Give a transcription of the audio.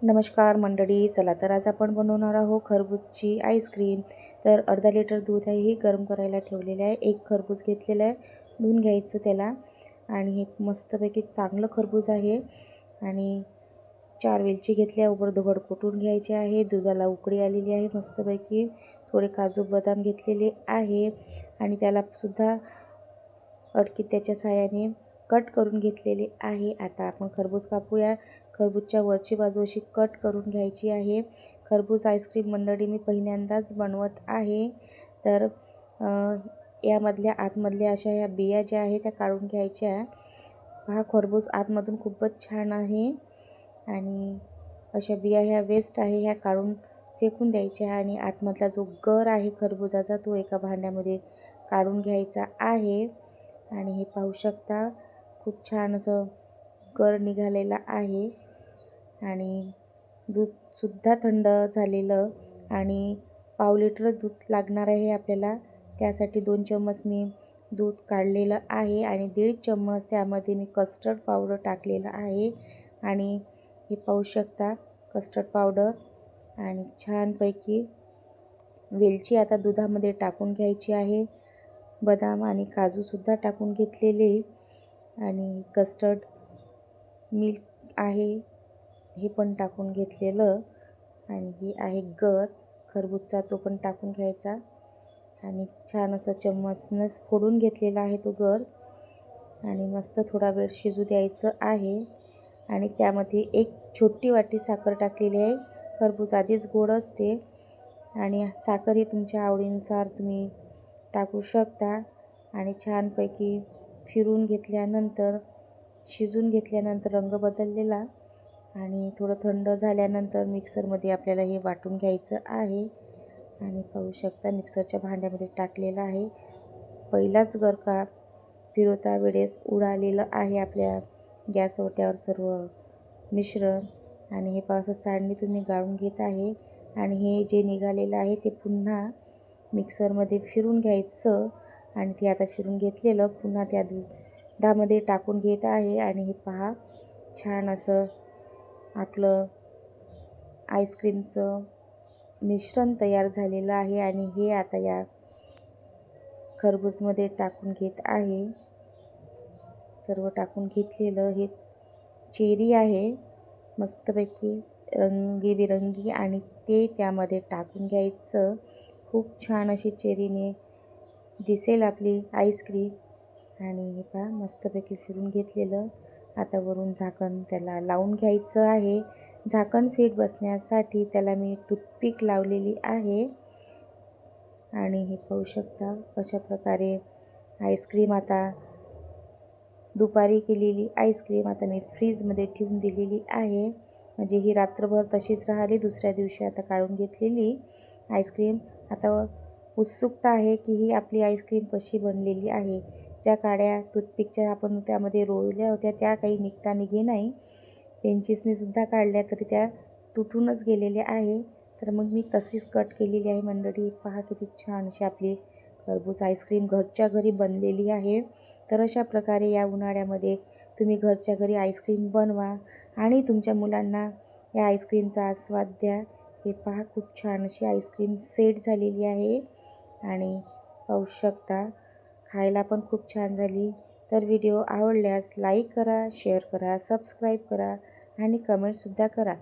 नमस्कार मंडळी, चला तर आज आपण बनवणार आहोत खरबूजची आईस्क्रीम। तर अर्धा लिटर दूध आहे हे गरम करायला ठेवलेले आहे। एक खरबूज घेतलेला आहे, धुवून घ्यायचं त्याला। आणि हे मस्तपैकी चांगलं खरबूज आहे। आणि 4 वेलची घेतल्या, उबडधोबड कुटून घ्यायचे आहे। दुधाला उकळी आलेली आहे मस्तपैकी। थोडे काजू बदाम घेतलेले आहे आणि त्याला सुद्धा त्याच्या साहाय्याने कट करून घेतलेले आहे। आता आपण खरबूज कापूया। खरबूजच्या वरची बाजू अशी कट करून घ्यायची आहे। खरबूज आईस्क्रीम मंडळी मी पहिल्यांदाच बनवत आहे। तर यामधल्या आतमधल्या अशा ह्या बिया ज्या आहेत त्या काढून घ्यायच्या। हा खरबूज आतमधून खूपच छान आहे आणि अशा बिया ह्या वेस्ट आहे, ह्या काढून फेकून द्यायच्या। आणि आतमधला जो गर आहे खरबूजाचा तो एका भांड्यामध्ये काढून घ्यायचा आहे। आणि हे पाहू शकता खूप छान असं गर निघालेला आहे। आणि दूधसुद्धा थंड झालेलं आणि पाव लिटर दूध लागणार आहे आपल्याला। त्यासाठी 2 चम्मच मी दूध काढलेलं आहे आणि 1.5 चम्मच त्यामध्ये मी कस्टर्ड पावडर टाकलेलं आहे। आणि हे पाहू शकता कस्टर्ड पावडर आणि छानपैकी वेलची आता दुधामध्ये टाकून घ्यायची आहे। बदाम आणि काजूसुद्धा टाकून घेतलेले आणि कस्टर्ड मिल्क आहे हे पण टाकून घेतलेलं। आणि हे आहे गर खरबूजचा, तो पण टाकून घ्यायचा आणि छान असं चम्मचने फोडून घेतलेला आहे तो गर। आणि मस्त थोडा वेळ शिजू द्यायचं आहे। आणि त्यामध्ये 1 छोटी वाटी साखर टाकलेली आहे। खरबूज आधीच गोड असते आणि साखर ही तुमच्या आवडीनुसार तुम्ही टाकू शकता। आणि छानपैकी फिरून घेतल्यानंतर शिजून घेतल्यानंतर रंग बदललेला आणि थोडं थंड झाल्यानंतर मिक्सरमध्ये आपल्याला हे वाटून घ्यायचं आहे। आणि पाहू शकता मिक्सरच्या भांड्यामध्ये टाकलेलं आहे। पहिलाच गरका फिरवता वेळेस उडालेलं आहे आपल्या गॅस ओट्यावर सर्व मिश्रण। आणि हे पावसात चाळणी तुम्ही गाळून घेत आहे आणि हे जे निघालेलं आहे ते पुन्हा मिक्सरमध्ये फिरून घ्यायचं। आणि ते आता फिरून घेतलेलं पुन्हा त्या दुधामध्ये टाकून घेत आहे। आणि हे पहा छान असं आपलं आईस्क्रीमचं मिश्रण तयार झालेलं आहे। आणि हे आता या खरबूजमध्ये टाकून घेत आहे। सर्व टाकून घेतलेलं हे चेरी आहे मस्तपैकी रंगीबिरंगी आणि ते त्यामध्ये टाकून घ्यायचं। खूप छान अशी चेरीने दिसेल आपली आईस्क्रीम। आणि हे पहा मस्तपैकी फिरून घेतलेलं। आता वरून झाकण त्याला लावून घ्यायचं आहे। झाकण फिट बसण्यासाठी त्याला मी टूथपिक लावलेली आहे। आणि हे पाहू शकता अशा प्रकारे आईस्क्रीम आता दुपारी केलेली आईस्क्रीम आता मी फ्रीजमध्ये ठेवून दिलेली आहे। म्हणजे ही रात्रभर तशीच राहिली, दुसऱ्या दिवशी आता काढून घेतलेली आईस्क्रीम। आता उत्सुकता आहे की ही आपली आईस्क्रीम कशी बनलेली आहे। ज्या काड्या टूथपिकच्या आपण त्यामध्ये रोवल्या होत्या त्या काही निघता निघे नाही, पेंचीसने सुद्धा काढल्या तरी त्या तुटूनच गेलेल्या आहे। तर मग मी तशीच कट केलेली आहे मंडळी। पहा किती छान अशी आपली खरबूज आईस्क्रीम घरच्या घरी बनलेली आहे। तर अशा प्रकारे या उन्हाळ्यामध्ये तुम्ही घरच्या घरी आईस्क्रीम बनवा आणि तुमच्या मुलांना या आईस्क्रीमचा आस्वाद द्या। हे पहा खूप छान अशी आईस्क्रीम सेट झालेली आहे आणि पाहू शकता खायला पण खूप छान झाली। तर व्हिडिओ आवडल्यास लाईक करा, शेअर करा, सबस्क्राईब करा आणि कमेंटसुद्धा करा।